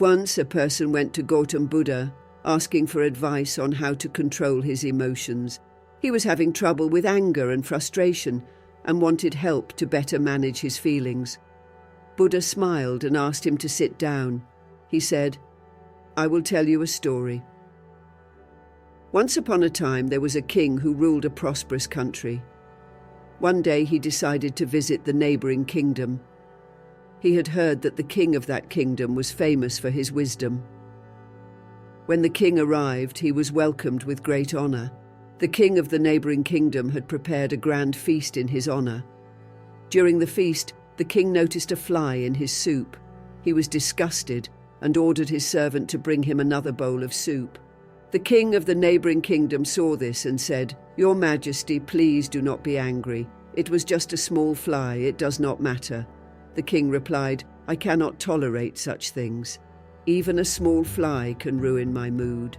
Once a person went to Gautam Buddha asking for advice on how to control his emotions. He was having trouble with anger and frustration and wanted help to better manage his feelings. Buddha smiled and asked him to sit down. He said, "I will tell you a story. Once upon a time there was a king who ruled a prosperous country. One day he decided to visit the neighboring kingdom. He had heard that the king of that kingdom was famous for his wisdom. When the king arrived, he was welcomed with great honor. The king of the neighboring kingdom had prepared a grand feast in his honor. During the feast, the king noticed a fly in his soup. He was disgusted and ordered his servant to bring him another bowl of soup. The king of the neighboring kingdom saw this and said, "Your Majesty, please do not be angry. It was just a small fly, it does not matter." The king replied, "I cannot tolerate such things. Even a small fly can ruin my mood."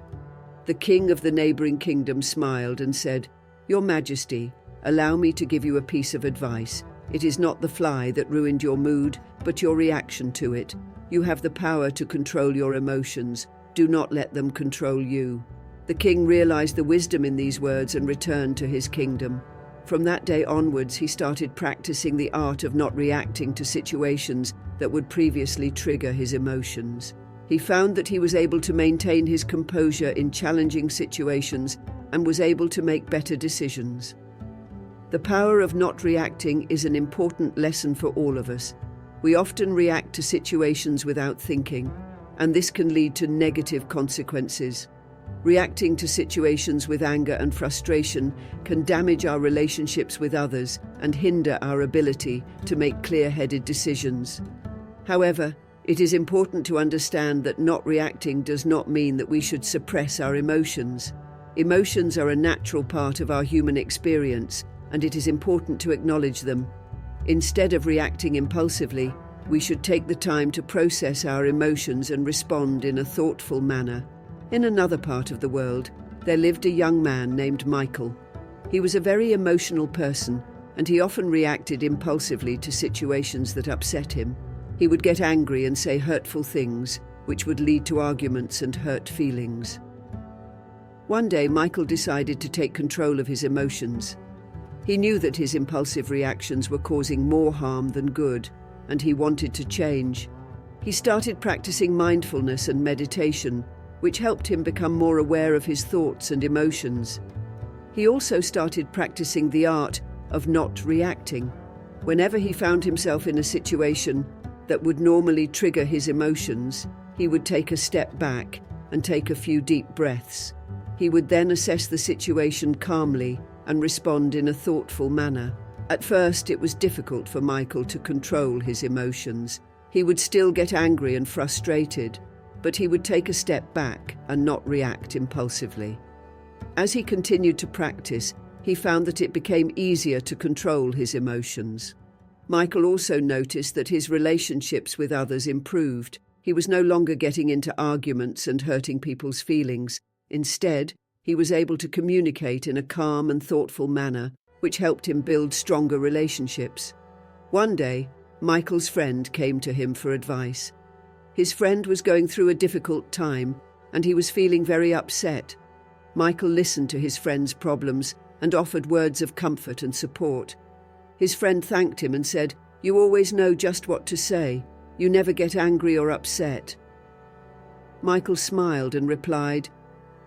The king of the neighboring kingdom smiled and said, "Your Majesty, allow me to give you a piece of advice. It is not the fly that ruined your mood, but your reaction to it. You have the power to control your emotions. Do not let them control you." The king realized the wisdom in these words and returned to his kingdom. From that day onwards, he started practicing the art of not reacting to situations that would previously trigger his emotions. He found that he was able to maintain his composure in challenging situations and was able to make better decisions. The power of not reacting is an important lesson for all of us. We often react to situations without thinking, and this can lead to negative consequences. Reacting to situations with anger and frustration can damage our relationships with others and hinder our ability to make clear-headed decisions. However, it is important to understand that not reacting does not mean that we should suppress our emotions. Emotions are a natural part of our human experience, and it is important to acknowledge them. Instead of reacting impulsively, we should take the time to process our emotions and respond in a thoughtful manner. In another part of the world, there lived a young man named Michael. He was a very emotional person, and he often reacted impulsively to situations that upset him. He would get angry and say hurtful things, which would lead to arguments and hurt feelings. One day, Michael decided to take control of his emotions. He knew that his impulsive reactions were causing more harm than good, and he wanted to change. He started practicing mindfulness and meditation, which helped him become more aware of his thoughts and emotions. He also started practicing the art of not reacting. Whenever he found himself in a situation that would normally trigger his emotions, he would take a step back and take a few deep breaths. He would then assess the situation calmly and respond in a thoughtful manner. At first, it was difficult for Michael to control his emotions. He would still get angry and frustrated, but he would take a step back and not react impulsively. As he continued to practice, he found that it became easier to control his emotions. Michael also noticed that his relationships with others improved. He was no longer getting into arguments and hurting people's feelings. Instead, he was able to communicate in a calm and thoughtful manner, which helped him build stronger relationships. One day, Michael's friend came to him for advice. His friend was going through a difficult time, and he was feeling very upset. Michael listened to his friend's problems and offered words of comfort and support. His friend thanked him and said, "You always know just what to say. You never get angry or upset." Michael smiled and replied,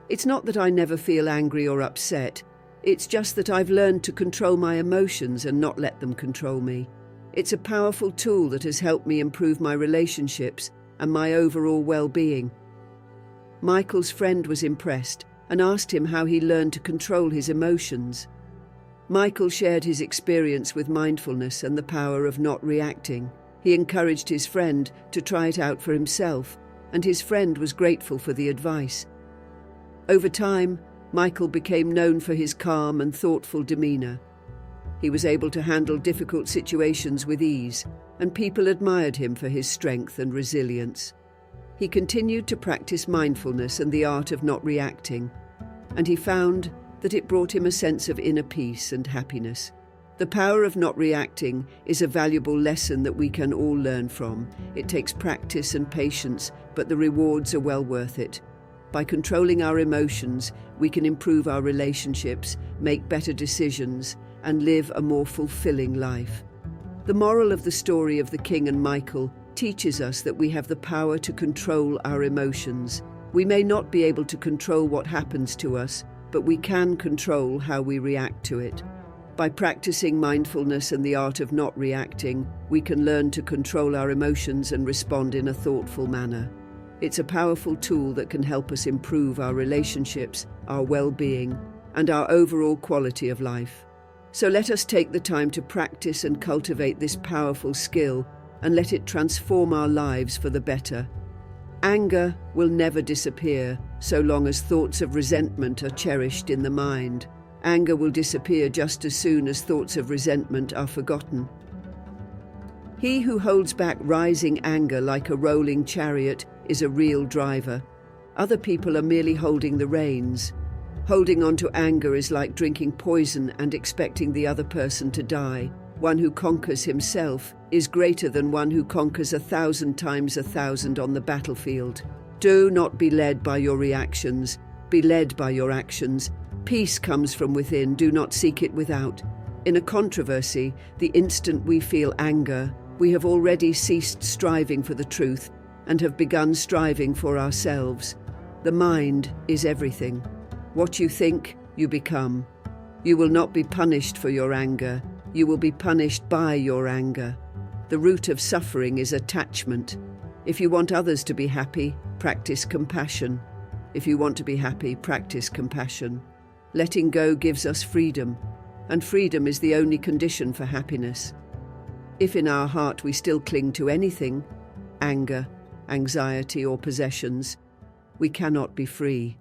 "It's not that I never feel angry or upset. It's just that I've learned to control my emotions and not let them control me. It's a powerful tool that has helped me improve my relationships and my overall well-being." Michael's friend was impressed and asked him how he learned to control his emotions. Michael shared his experience with mindfulness and the power of not reacting. He encouraged his friend to try it out for himself, and his friend was grateful for the advice. Over time, Michael became known for his calm and thoughtful demeanor. He was able to handle difficult situations with ease, and people admired him for his strength and resilience. He continued to practice mindfulness and the art of not reacting, and he found that it brought him a sense of inner peace and happiness. The power of not reacting is a valuable lesson that we can all learn from. It takes practice and patience, but the rewards are well worth it. By controlling our emotions, we can improve our relationships, make better decisions, and live a more fulfilling life. The moral of the story of the king and Michael teaches us that we have the power to control our emotions. We may not be able to control what happens to us, but we can control how we react to it. By practicing mindfulness and the art of not reacting, we can learn to control our emotions and respond in a thoughtful manner. It's a powerful tool that can help us improve our relationships, our well-being, and our overall quality of life. So let us take the time to practice and cultivate this powerful skill and let it transform our lives for the better. Anger will never disappear so long as thoughts of resentment are cherished in the mind. Anger will disappear just as soon as thoughts of resentment are forgotten. He who holds back rising anger like a rolling chariot is a real driver. Other people are merely holding the reins. Holding on to anger is like drinking poison and expecting the other person to die. One who conquers himself is greater than one who conquers 1,000 times 1,000 on the battlefield. Do not be led by your reactions. Be led by your actions. Peace comes from within, do not seek it without. In a controversy, the instant we feel anger, we have already ceased striving for the truth and have begun striving for ourselves. The mind is everything. What you think, you become. You will not be punished for your anger. You will be punished by your anger. The root of suffering is attachment. If you want others to be happy, practice compassion. If you want to be happy, practice compassion. Letting go gives us freedom, and freedom is the only condition for happiness. If in our heart we still cling to anything, anger, anxiety, or possessions, we cannot be free.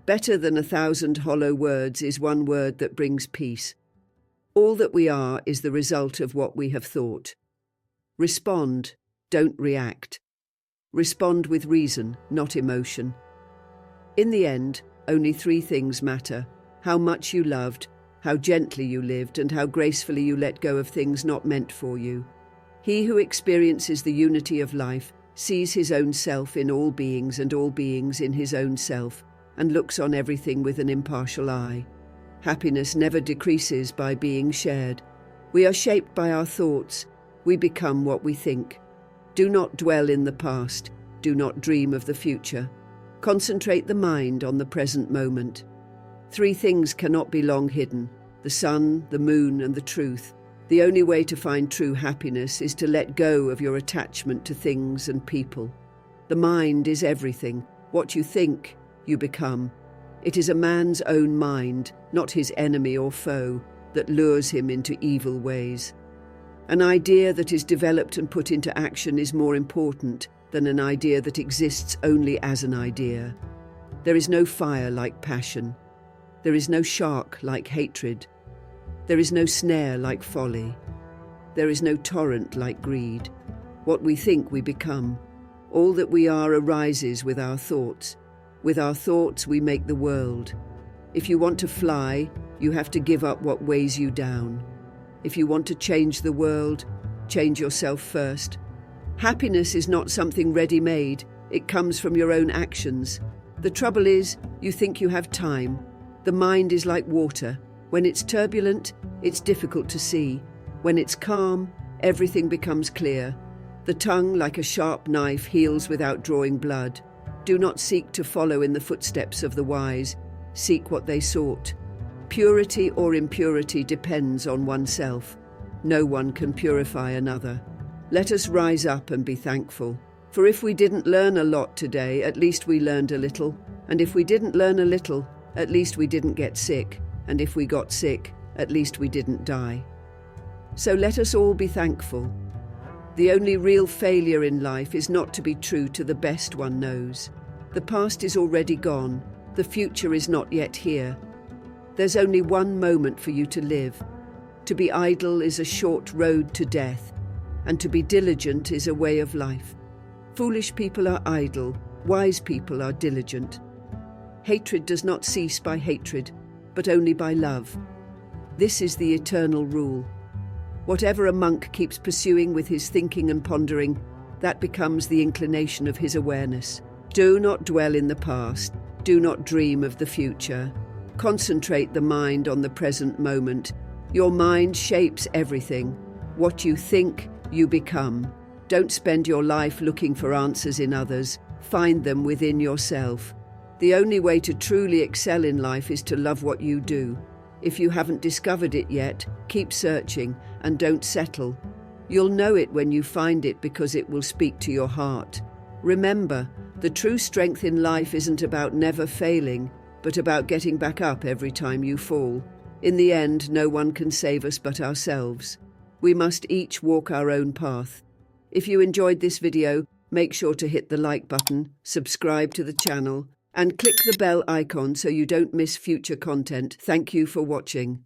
Better than 1,000 hollow words is one word that brings peace. All that we are is the result of what we have thought. Respond, don't react. Respond with reason, not emotion. In the end, only 3 things matter: how much you loved, how gently you lived, and how gracefully you let go of things not meant for you. He who experiences the unity of life sees his own self in all beings and all beings in his own self, and looks on everything with an impartial eye. Happiness never decreases by being shared. We are shaped by our thoughts. We become what we think. Do not dwell in the past. Do not dream of the future. Concentrate the mind on the present moment. 3 things cannot be long hidden: the sun, the moon, and the truth. The only way to find true happiness is to let go of your attachment to things and people. The mind is everything. What you think, you become. It is a man's own mind, not his enemy or foe, that lures him into evil ways. An idea that is developed and put into action is more important than an idea that exists only as an idea. There is no fire like passion. There is no shark like hatred. There is no snare like folly. There is no torrent like greed. What we think, we become. All that we are arises with our thoughts. With our thoughts, we make the world. If you want to fly, you have to give up what weighs you down. If you want to change the world, change yourself first. Happiness is not something ready-made. It comes from your own actions. The trouble is, you think you have time. The mind is like water. When it's turbulent, it's difficult to see. When it's calm, everything becomes clear. The tongue, like a sharp knife, heals without drawing blood. Do not seek to follow in the footsteps of the wise. Seek what they sought. Purity or impurity depends on oneself. No one can purify another. Let us rise up and be thankful. For if we didn't learn a lot today, at least we learned a little. And if we didn't learn a little, at least we didn't get sick. And if we got sick, at least we didn't die. So let us all be thankful. The only real failure in life is not to be true to the best one knows. The past is already gone. The future is not yet here. There's only one moment for you to live. To be idle is a short road to death, and to be diligent is a way of life. Foolish people are idle, wise people are diligent. Hatred does not cease by hatred, but only by love. This is the eternal rule. Whatever a monk keeps pursuing with his thinking and pondering, that becomes the inclination of his awareness. Do not dwell in the past. Do not dream of the future. Concentrate the mind on the present moment. Your mind shapes everything. What you think, you become. Don't spend your life looking for answers in others. Find them within yourself. The only way to truly excel in life is to love what you do. If you haven't discovered it yet, keep searching and don't settle. You'll know it when you find it because it will speak to your heart. Remember, the true strength in life isn't about never failing, but about getting back up every time you fall. In the end, no one can save us but ourselves. We must each walk our own path. If you enjoyed this video, make sure to hit the like button, subscribe to the channel, and click the bell icon so you don't miss future content. Thank you for watching.